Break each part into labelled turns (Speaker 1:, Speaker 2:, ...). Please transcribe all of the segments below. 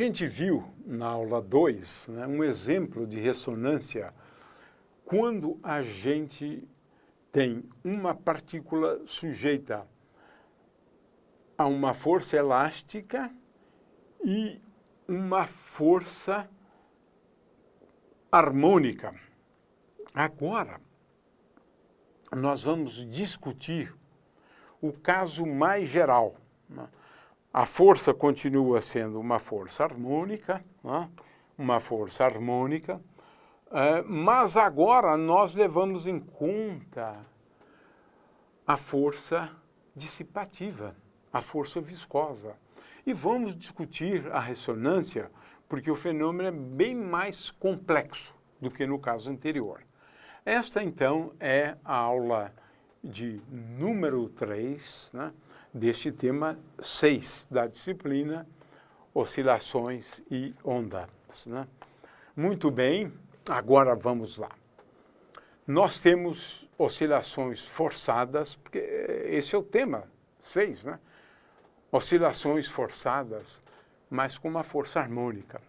Speaker 1: gente viu na aula 2, né, um exemplo de ressonância quando a gente tem uma partícula sujeita a uma força elástica e uma força harmônica. Agora, nós vamos discutir o caso mais geral, né? A força continua sendo uma força harmônica, né? Uma força harmônica, mas agora nós levamos em conta a força dissipativa, a força viscosa. E vamos discutir a ressonância, porque o fenômeno é bem mais complexo do que no caso anterior. Esta, então, é a aula de número 3, né, deste tema 6 da disciplina Oscilações e Ondas, né? Muito bem, agora vamos lá. Nós temos oscilações forçadas, porque esse é o tema 6, né? Oscilações forçadas, mas com uma força harmônica.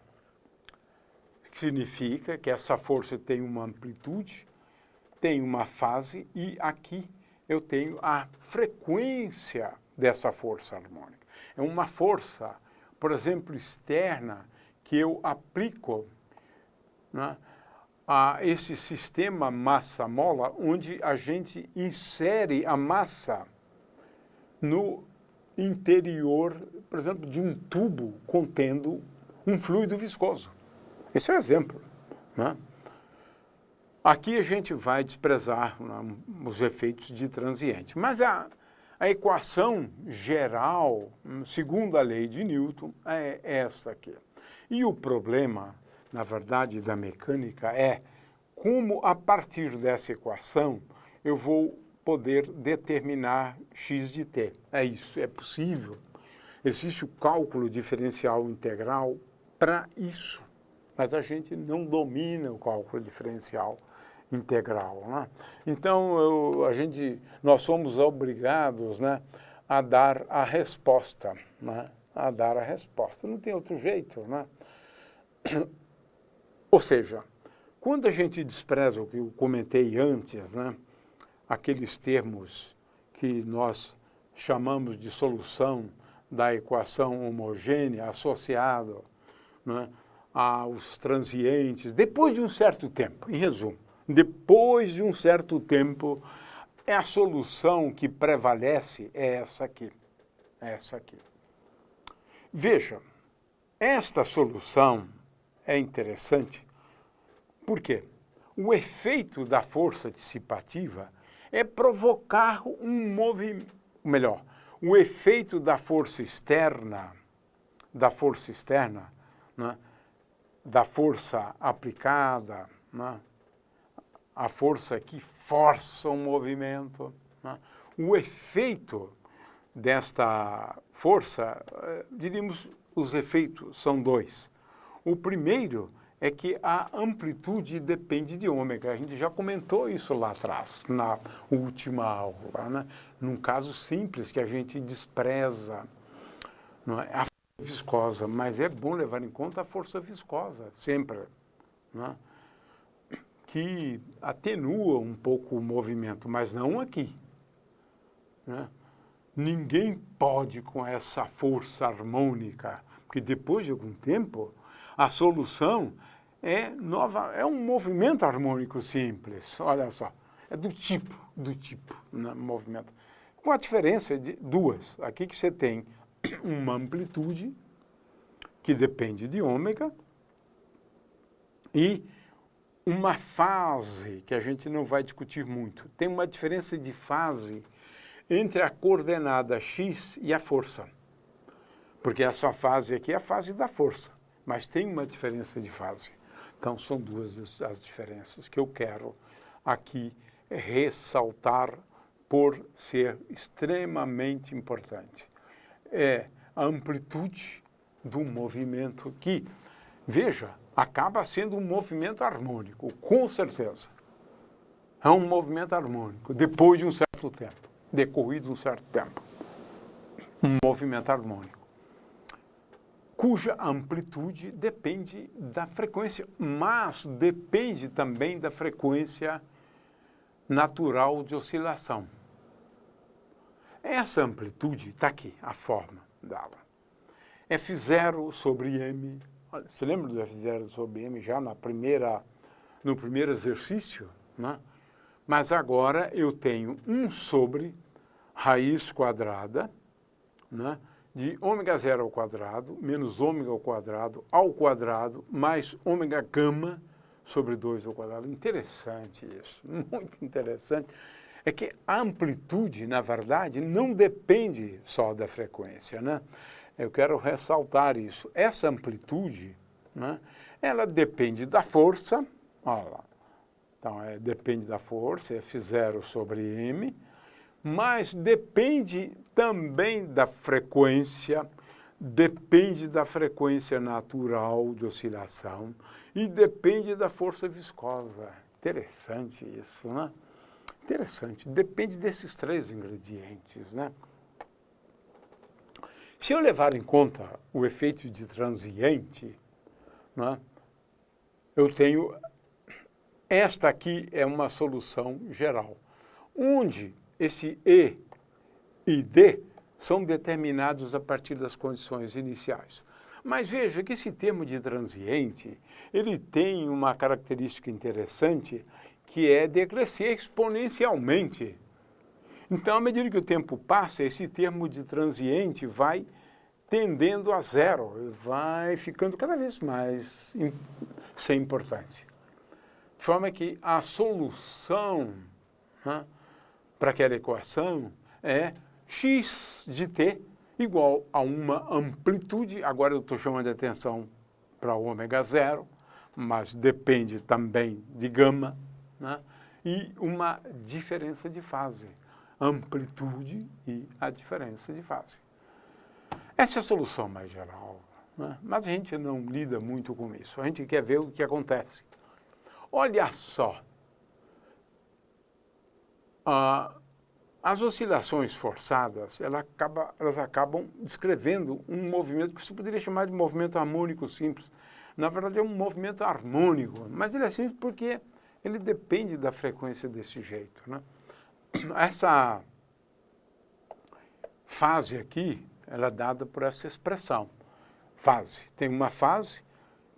Speaker 1: Que significa que essa força tem uma amplitude, tem uma fase e aqui eu tenho a frequência dessa força harmônica. É uma força, por exemplo, externa que eu aplico, né, a esse sistema massa-mola, onde a gente insere a massa no interior, por exemplo, de um tubo contendo um fluido viscoso. Esse é o exemplo, né? Aqui a gente vai desprezar, né, os efeitos de transiente. Mas a equação geral, segundo a lei de Newton, é essa aqui. E o problema, na verdade, da mecânica é como, a partir dessa equação, eu vou poder determinar x de t. É isso, é possível. Existe o cálculo diferencial integral para isso, mas a gente não domina o cálculo diferencial integral, né? Então, nós somos obrigados, né, a dar a resposta, né? A dar a resposta. Não tem outro jeito, né? Ou seja, quando a gente despreza o que eu comentei antes, né, aqueles termos que nós chamamos de solução da equação homogênea associado, né, aos transientes, depois de um certo tempo, em resumo, depois de um certo tempo, a solução que prevalece é essa aqui. É essa aqui. Veja, esta solução é interessante, porque o efeito da força dissipativa é provocar um movimento, melhor, o efeito da força externa, né, da força aplicada, né, a força que força o movimento, né, o efeito desta força, diríamos, os efeitos são dois. O primeiro é que a amplitude depende de ômega. A gente já comentou isso lá atrás, na última aula, né? Num caso simples que a gente despreza, não é? A força viscosa, mas é bom levar em conta a força viscosa, sempre, né? Que atenua um pouco o movimento, mas não aqui, né? Ninguém pode com essa força harmônica, porque depois de algum tempo, a solução é um movimento harmônico simples, olha só, é do tipo, né, movimento. Com a diferença de duas, aqui que você tem uma amplitude, que depende de ômega, e uma fase, que a gente não vai discutir muito. Tem uma diferença de fase entre a coordenada x e a força. Porque essa fase aqui é a fase da força, mas tem uma diferença de fase. Então, são duas as diferenças que eu quero aqui ressaltar por ser extremamente importante. É a amplitude do movimento que, veja, acaba sendo um movimento harmônico, com certeza. É um movimento harmônico, depois de um certo tempo, decorrido um certo tempo. Um movimento harmônico. cuja amplitude depende da frequência, mas depende também da frequência natural de oscilação. Essa amplitude, está aqui, a forma dela. F0 sobre m. Você lembra do F0 sobre m já no primeiro exercício? Né? Mas agora eu tenho 1 sobre raiz quadrada, né, de ômega 0 ao quadrado, menos ômega ao quadrado, mais ômega gama sobre 2 ao quadrado. Interessante isso, muito interessante. É que a amplitude, na verdade, não depende só da frequência, né? Eu quero ressaltar isso. Essa amplitude, né, ela depende da força, olha lá. Então, depende da força, F0 sobre m, mas depende também da frequência, depende da frequência natural de oscilação e depende da força viscosa. Interessante isso, né? Interessante. Depende desses 3 ingredientes, né? Se eu levar em conta o efeito de transiente, né, eu tenho... Esta aqui é uma solução geral, onde esse E e D são determinados a partir das condições iniciais. Mas veja que esse termo de transiente, ele tem uma característica interessante, que é decrescer exponencialmente. Então, à medida que o tempo passa, esse termo de transiente vai tendendo a zero, vai ficando cada vez mais sem importância. De forma que a solução, né, para aquela equação é x de t igual a uma amplitude, agora eu estou chamando a atenção para ômega 0, mas depende também de gama, né, e uma diferença de fase, amplitude e a diferença de fase. Essa é a solução mais geral, né, mas a gente não lida muito com isso, a gente quer ver o que acontece. Olha só, as oscilações forçadas, elas acabam descrevendo um movimento que você poderia chamar de movimento harmônico simples. Na verdade, é um movimento harmônico, mas ele é simples porque ele depende da frequência desse jeito, né? Essa fase aqui, ela é dada por essa expressão. Fase. Tem uma fase,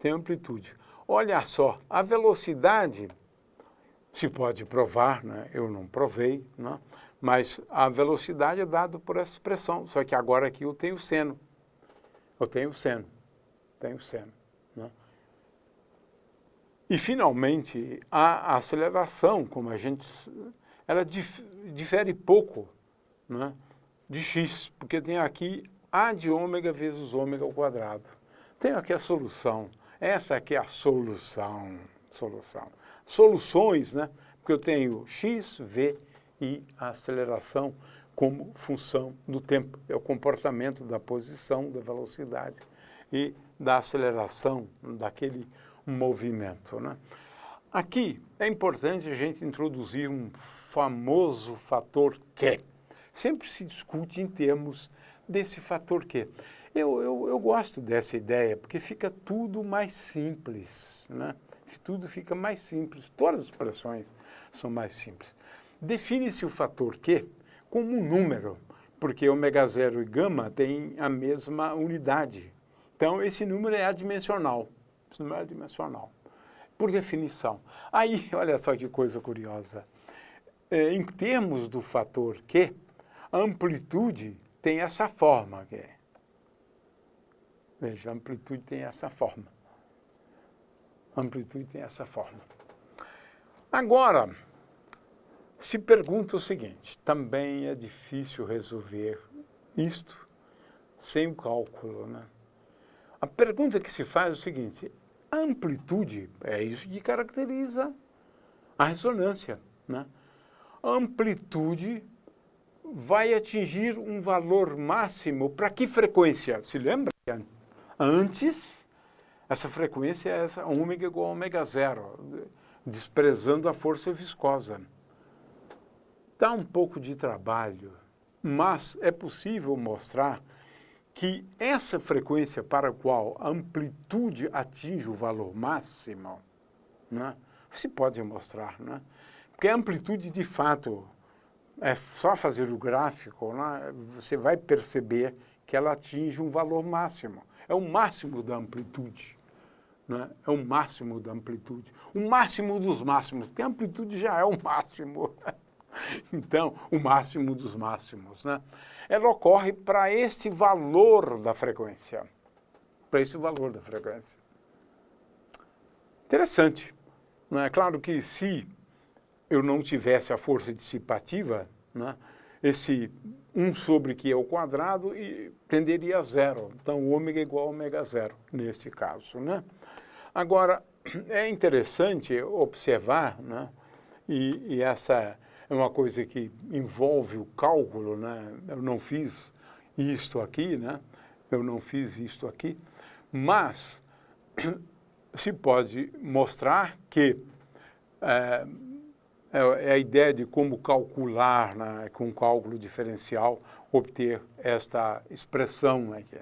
Speaker 1: tem amplitude. Olha só, a velocidade se pode provar, né? Eu não provei, né? Mas a velocidade é dada por essa expressão, só que agora aqui eu tenho seno. Eu tenho seno, né? E, finalmente, a aceleração, como a gente... ela difere pouco, né, de x, porque tem aqui a de ômega vezes ômega ao quadrado. Tenho aqui a solução. Essa aqui é a solução. Soluções, né? Porque eu tenho x, v e a aceleração como função do tempo. É o comportamento da posição, da velocidade e da aceleração daquele movimento, né? Aqui é importante a gente introduzir um famoso fator Q. Sempre se discute em termos desse fator Q. Eu gosto dessa ideia, porque fica tudo mais simples, né? Tudo fica mais simples, todas as expressões são mais simples. Define-se o fator Q como um número, porque ômega 0 e gama têm a mesma unidade. Então, esse número é adimensional. Esse número é adimensional, por definição. Aí, olha só que coisa curiosa. Em termos do fator Q, a amplitude tem essa forma. Veja, a amplitude tem essa forma. A amplitude tem essa forma. Agora, se pergunta o seguinte, também é difícil resolver isto sem o cálculo, né? A pergunta que se faz é o seguinte, a amplitude é isso que caracteriza a ressonância, né? A amplitude vai atingir um valor máximo para que frequência? Se lembra? Antes, essa frequência é essa ômega igual a ômega 0, desprezando a força viscosa. Dá um pouco de trabalho, mas é possível mostrar que essa frequência para a qual a amplitude atinge o valor máximo, né, se pode mostrar, né? Porque a amplitude, de fato, é só fazer o gráfico, né, você vai perceber que ela atinge um valor máximo. É o máximo da amplitude, né? É o máximo da amplitude. O máximo dos máximos, porque a amplitude já é o máximo. Então, o máximo dos máximos, né? Ela ocorre para esse valor da frequência. Para esse valor da frequência. Interessante. Não é claro que se eu não tivesse a força dissipativa, né, esse 1 sobre Q ao quadrado tenderia a zero. Então, ômega igual a ômega zero, nesse caso, né? Agora, é interessante observar, né, e essa é uma coisa que envolve o cálculo, né? Eu não fiz isto aqui, né? Eu não fiz isto aqui, mas se pode mostrar que é a ideia de como calcular, né, com cálculo diferencial, obter esta expressão aqui.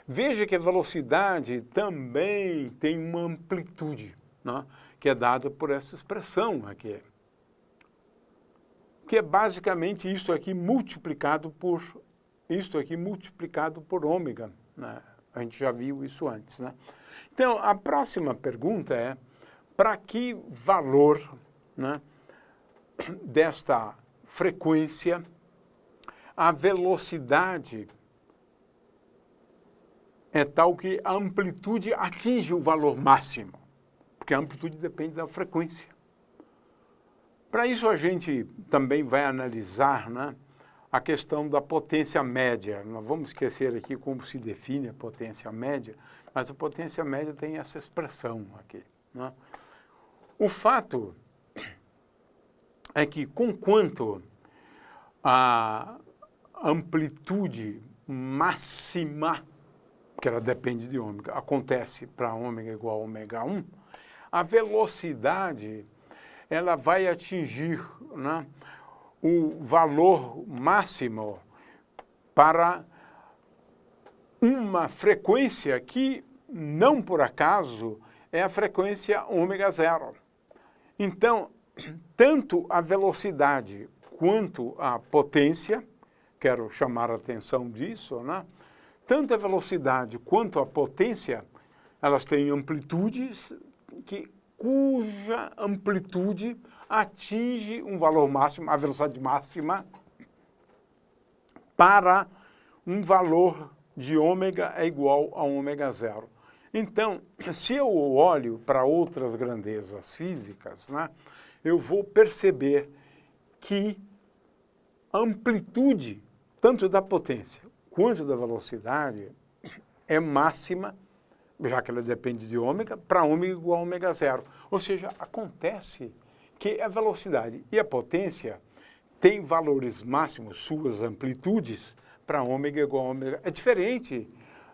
Speaker 1: Veja que a velocidade também tem uma amplitude, né, que é dada por essa expressão aqui. Que é basicamente isto aqui multiplicado por ômega, né? A gente já viu isso antes, né? Então, a próxima pergunta é, para que valor, né, desta frequência a velocidade é tal que a amplitude atinge o valor máximo? Porque a amplitude depende da frequência. Para isso a gente também vai analisar, né, a questão da potência média. Não vamos esquecer aqui como se define a potência média, mas a potência média tem essa expressão aqui, né? O fato é que, conquanto a amplitude máxima, que ela depende de ômega, acontece para ômega igual a ômega 1, a velocidade ela vai atingir, né, o valor máximo para uma frequência que, não por acaso, é a frequência ômega zero. Então, tanto a velocidade quanto a potência, quero chamar a atenção disso, né? Tanto a velocidade quanto a potência, elas têm amplitudes cuja amplitude atinge um valor máximo, a velocidade máxima, para um valor de ômega é igual a ômega zero. Então, se eu olho para outras grandezas físicas, né, eu vou perceber que a amplitude, tanto da potência quanto da velocidade, é máxima, já que ela depende de ômega, para ômega igual a ômega zero. Ou seja, acontece que a velocidade e a potência têm valores máximos, suas amplitudes, para ômega igual a ômega. É diferente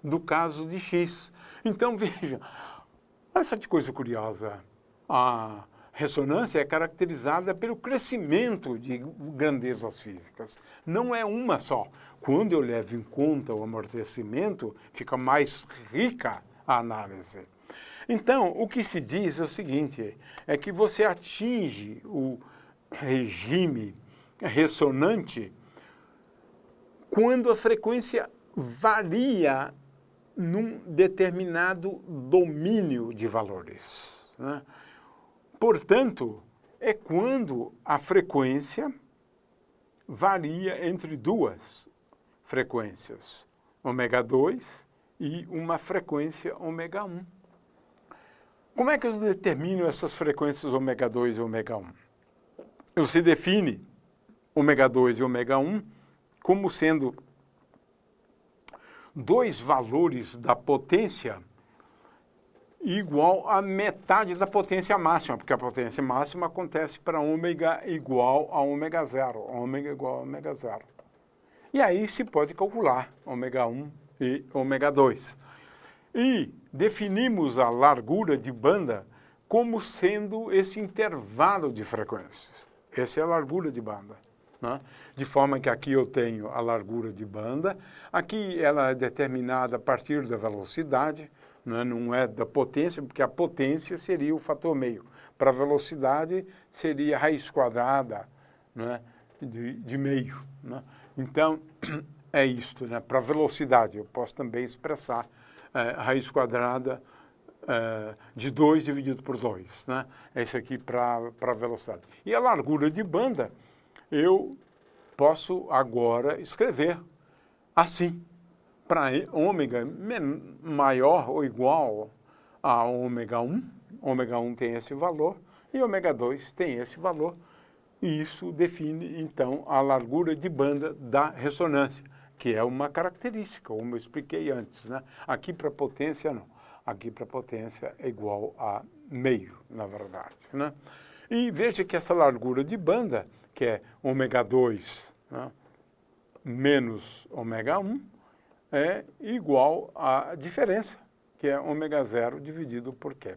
Speaker 1: do caso de x. Então, veja, olha só que coisa curiosa. A ressonância é caracterizada pelo crescimento de grandezas físicas. Não é uma só. Quando eu levo em conta o amortecimento, fica mais rica a análise. Então, o que se diz é o seguinte, é que você atinge o regime ressonante quando a frequência varia num determinado domínio de valores, né? Portanto, é quando a frequência varia entre duas frequências, ômega 2 e uma frequência ômega 1. Como é que eu determino essas frequências ômega 2 e ômega 1? Se define ômega 2 e ômega 1 como sendo dois valores da potência igual a metade da potência máxima, porque a potência máxima acontece para ômega igual a ômega zero, ômega igual a ômega zero. E aí se pode calcular ômega 1 e ômega 2. E definimos a largura de banda como sendo esse intervalo de frequências. Essa é a largura de banda. né? De forma que aqui eu tenho a largura de banda, aqui ela é determinada a partir da velocidade, né? Não é da potência, porque a potência seria o fator meio. Para a velocidade seria a raiz quadrada, né? de meio. Né? Então, é isto, né? Para a velocidade, eu posso também expressar a raiz quadrada de 2 dividido por 2, né? É isso aqui para a velocidade. E a largura de banda, eu posso agora escrever assim, para ômega maior ou igual a ômega 1, ômega 1 tem esse valor, e ômega 2 tem esse valor, e isso define, então, a largura de banda da ressonância, que é uma característica, como eu expliquei antes, né? Aqui para potência, não. Aqui para potência é igual a meio, na verdade, né? E veja que essa largura de banda, que é ômega 2, né, menos ômega 1, é igual à diferença, que é ômega 0 dividido por Q.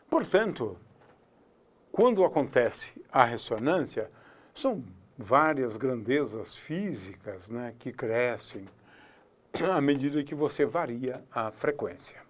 Speaker 1: Portanto, quando acontece a ressonância, são várias grandezas físicas, né, que crescem à medida que você varia a frequência.